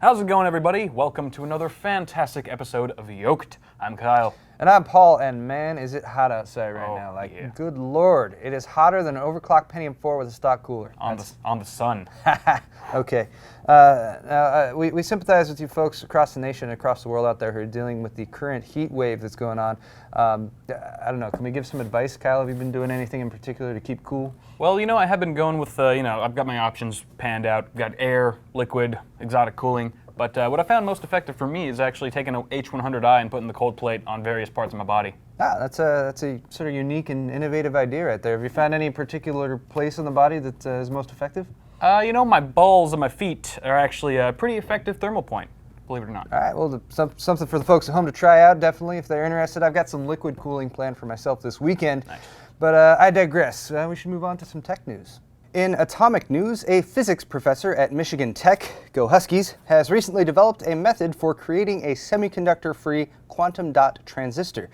How's it going, everybody? Welcome to another fantastic episode of Yolk'd. I'm Kyle. And I'm Paul, and man, is it hot outside right now. Yeah. Good Lord. It is hotter than an overclocked Pentium 4 with a stock cooler. On the sun. Okay. We sympathize with you folks across the nation and across the world out there who are dealing with the current heat wave that's going on. I don't know, can we give some advice, Kyle? Have you been doing anything in particular to keep cool? Well, I have been going with, I've got my options panned out. I've got air, liquid, exotic cooling. But what I found most effective for me is actually taking an H100i and putting the cold plate on various parts of my body. That's a sort of unique and innovative idea right there. Have you found any particular place in the body that is most effective? My balls and my feet are actually a pretty effective thermal point, believe it or not. All right, well, something for the folks at home to try out, definitely, if they're interested. I've got some liquid cooling planned for myself this weekend. Nice. But I digress. We should move on to some tech news. In atomic news, a physics professor at Michigan Tech, go Huskies, has recently developed a method for creating a semiconductor-free quantum dot transistor.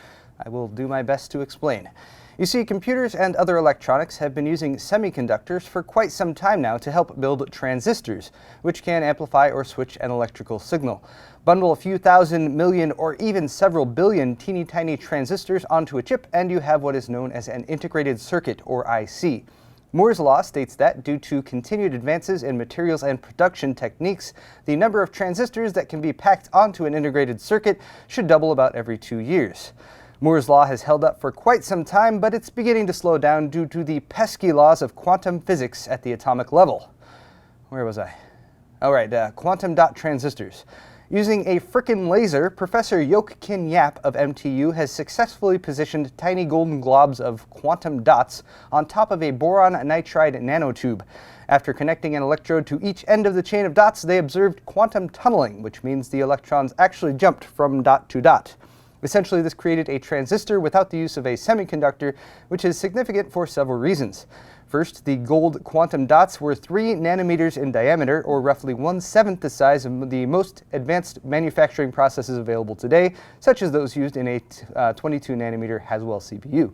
I will do my best to explain. You see, computers and other electronics have been using semiconductors for quite some time now to help build transistors, which can amplify or switch an electrical signal. Bundle a few thousand million or even several billion teeny tiny transistors onto a chip and you have what is known as an integrated circuit, or IC. Moore's law states that, due to continued advances in materials and production techniques, the number of transistors that can be packed onto an integrated circuit should double about every 2 years. Moore's law has held up for quite some time, but it's beginning to slow down due to the pesky laws of quantum physics at the atomic level. Where was I? Oh, right, quantum dot transistors. Using a frickin' laser, Professor Yolk'd of MTU has successfully positioned tiny golden globs of quantum dots on top of a boron nitride nanotube. After connecting an electrode to each end of the chain of dots, they observed quantum tunneling, which means the electrons actually jumped from dot to dot. Essentially, this created a transistor without the use of a semiconductor, which is significant for several reasons. First, the gold quantum dots were 3 nanometers in diameter, or roughly 1/7 the size of the most advanced manufacturing processes available today, such as those used in a 22 nanometer Haswell CPU.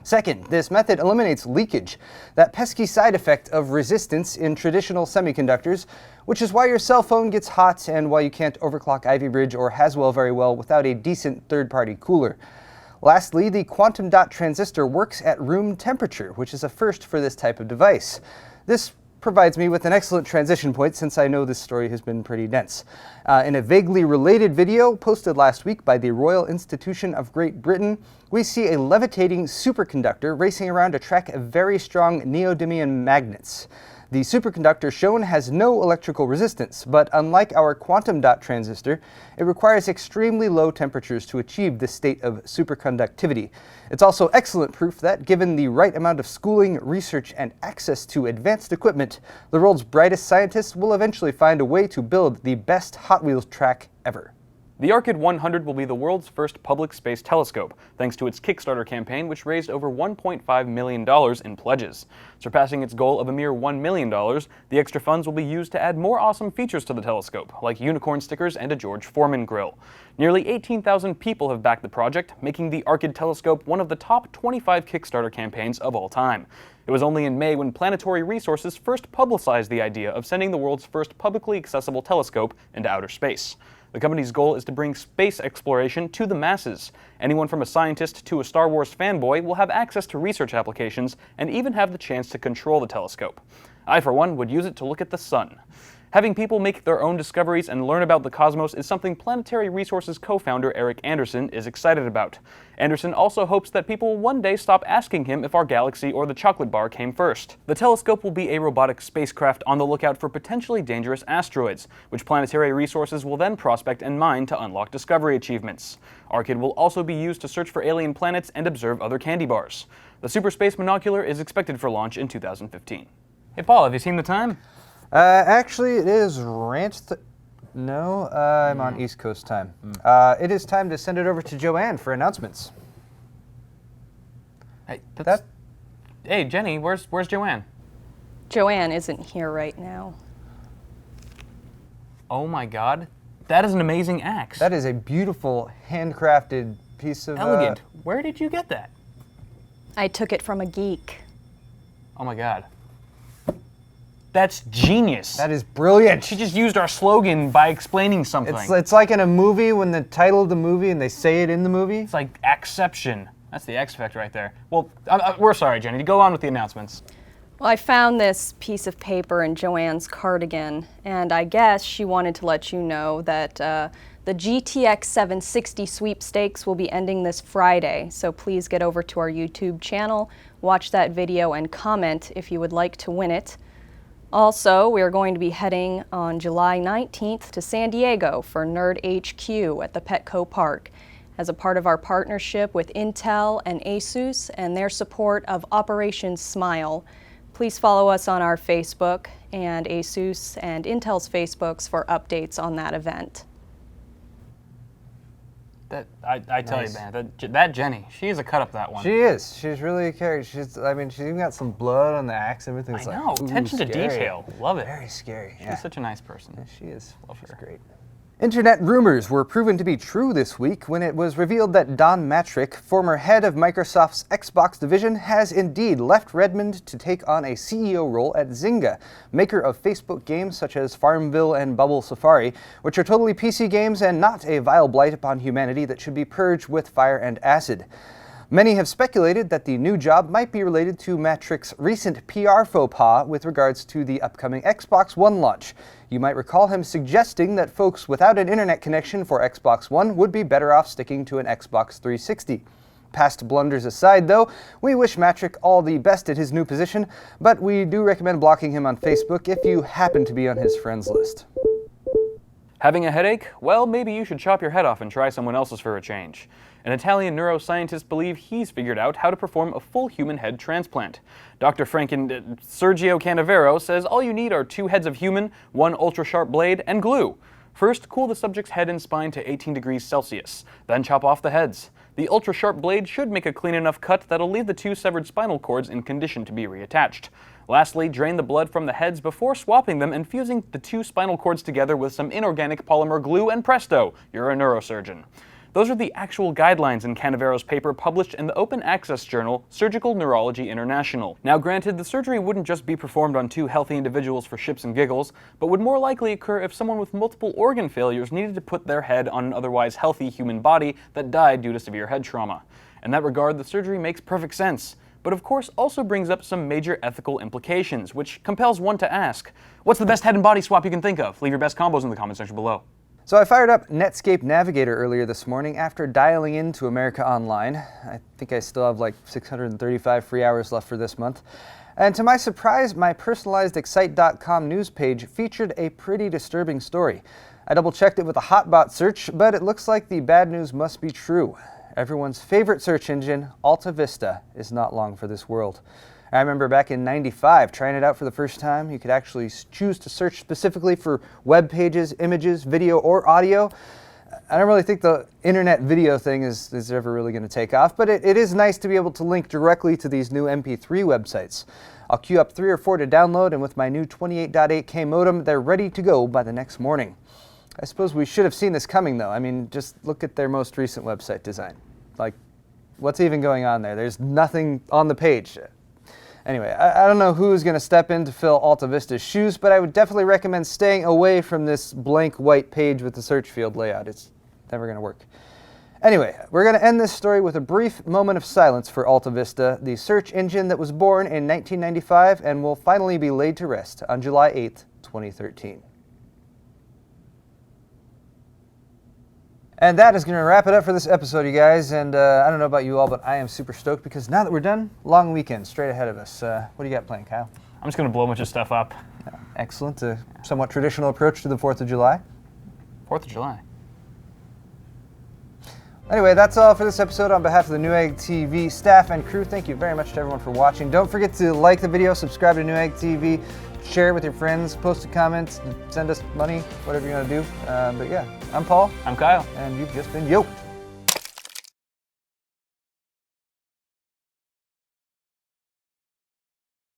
Second, this method eliminates leakage, that pesky side effect of resistance in traditional semiconductors, which is why your cell phone gets hot and why you can't overclock Ivy Bridge or Haswell very well without a decent third-party cooler. Lastly, the quantum dot transistor works at room temperature, which is a first for this type of device. This provides me with an excellent transition point since I know this story has been pretty dense. In a vaguely related video posted last week by the Royal Institution of Great Britain, we see a levitating superconductor racing around a track of very strong neodymium magnets. The superconductor shown has no electrical resistance, but unlike our quantum dot transistor, it requires extremely low temperatures to achieve this state of superconductivity. It's also excellent proof that, given the right amount of schooling, research, and access to advanced equipment, the world's brightest scientists will eventually find a way to build the best Hot Wheels track ever. The Yolk'd 100 will be the world's first public space telescope, thanks to its Kickstarter campaign, which raised over $1.5 million in pledges. Surpassing its goal of a mere $1 million, the extra funds will be used to add more awesome features to the telescope, like unicorn stickers and a George Foreman grill. Nearly 18,000 people have backed the project, making the Yolk'd telescope one of the top 25 Kickstarter campaigns of all time. It was only in May when Planetary Resources first publicized the idea of sending the world's first publicly accessible telescope into outer space. The company's goal is to bring space exploration to the masses. Anyone from a scientist to a Star Wars fanboy will have access to research applications and even have the chance to control the telescope. I, for one, would use it to look at the sun. Having people make their own discoveries and learn about the cosmos is something Planetary Resources co-founder Eric Anderson is excited about. Anderson also hopes that people will one day stop asking him if our galaxy or the chocolate bar came first. The telescope will be a robotic spacecraft on the lookout for potentially dangerous asteroids, which Planetary Resources will then prospect and mine to unlock discovery achievements. Yolk'd will also be used to search for alien planets and observe other candy bars. The Super Space Monocular is expected for launch in 2015. Hey Paul, have you seen the time? Actually, it is I'm on East Coast time. It is time to send it over to Joanne for announcements. Hey, Jenny, where's Joanne? Joanne isn't here right now. Oh my God, that is an amazing axe. That is a beautiful, handcrafted piece of... Elegant. Where did you get that? I took it from a geek. Oh my God. That's genius. That is brilliant. She just used our slogan by explaining something. It's like in a movie when the title of the movie and they say it in the movie. It's like Exception. That's the X factor right there. Well, we're sorry, Jenny. Go on with the announcements. Well, I found this piece of paper in Joanne's cardigan, and I guess she wanted to let you know that the GTX 760 sweepstakes will be ending this Friday, so please get over to our YouTube channel, watch that video, and comment if you would like to win it. Also, we are going to be heading on July 19th to San Diego for Nerd HQ at the Petco Park as a part of our partnership with Intel and Asus and their support of Operation Smile. Please follow us on our Facebook and Asus and Intel's Facebooks for updates on that event. I tell you, man, that Jenny, she's a cut up that one. She is. She's really a character. She's even got some blood on the axe and everything. It's I know. Like, attention scary. to detail. Love it. Very scary. She's such a nice person. Yeah, she is. Love her. Great. Internet rumors were proven to be true this week when it was revealed that Don Mattrick, former head of Microsoft's Xbox division, has indeed left Redmond to take on a CEO role at Zynga, maker of Facebook games such as Farmville and Bubble Safari, which are totally PC games and not a vile blight upon humanity that should be purged with fire and acid. Many have speculated that the new job might be related to Mattrick's recent PR faux pas with regards to the upcoming Xbox One launch. You might recall him suggesting that folks without an internet connection for Xbox One would be better off sticking to an Xbox 360. Past blunders aside, though, we wish Mattrick all the best at his new position, but we do recommend blocking him on Facebook if you happen to be on his friends list. Having a headache? Well, maybe you should chop your head off and try someone else's for a change. An Italian neuroscientist believes he's figured out how to perform a full human head transplant. Dr. Sergio Canavero says all you need are 2 heads of human, 1 ultra-sharp blade, and glue. First, cool the subject's head and spine to 18 degrees Celsius. Then chop off the heads. The ultra-sharp blade should make a clean enough cut that'll leave the 2 severed spinal cords in condition to be reattached. Lastly, drain the blood from the heads before swapping them and fusing the 2 spinal cords together with some inorganic polymer glue, and presto, you're a neurosurgeon. Those are the actual guidelines in Canavero's paper published in the open access journal Surgical Neurology International. Now granted, the surgery wouldn't just be performed on 2 healthy individuals for ships and giggles, but would more likely occur if someone with multiple organ failures needed to put their head on an otherwise healthy human body that died due to severe head trauma. In that regard, the surgery makes perfect sense, but of course also brings up some major ethical implications, which compels one to ask, what's the best head and body swap you can think of? Leave your best combos in the comment section below. So I fired up Netscape Navigator earlier this morning after dialing into America Online. I think I still have like 635 free hours left for this month. And to my surprise, my personalized Excite.com news page featured a pretty disturbing story. I double-checked it with a hotbot search, but it looks like the bad news must be true. Everyone's favorite search engine, Alta Vista, is not long for this world. I remember back in '95 trying it out for the first time. You could actually choose to search specifically for web pages, images, video, or audio. I don't really think the internet video thing is ever really going to take off, but it is nice to be able to link directly to these new MP3 websites. I'll queue up 3 or 4 to download, and with my new 28.8K modem, they're ready to go by the next morning. I suppose we should have seen this coming, though. I mean, just look at their most recent website design. Like, what's even going on there? There's nothing on the page. Anyway, I don't know who's going to step in to fill Alta Vista's shoes, but I would definitely recommend staying away from this blank white page with the search field layout. It's never going to work. Anyway, we're going to end this story with a brief moment of silence for Alta Vista, the search engine that was born in 1995 and will finally be laid to rest on July 8th, 2013. And that is going to wrap it up for this episode, you guys. And I don't know about you all, but I am super stoked because now that we're done, long weekend straight ahead of us. What do you got planned, Kyle? I'm just going to blow a bunch of stuff up. Excellent. A somewhat traditional approach to the 4th of July. 4th of July. Anyway, that's all for this episode. On behalf of the Newegg TV staff and crew, thank you very much to everyone for watching. Don't forget to like the video, subscribe to Newegg TV, share it with your friends, post a comment, send us money, whatever you want to do. But yeah, I'm Paul. I'm Kyle. And you've just been Yolk'd.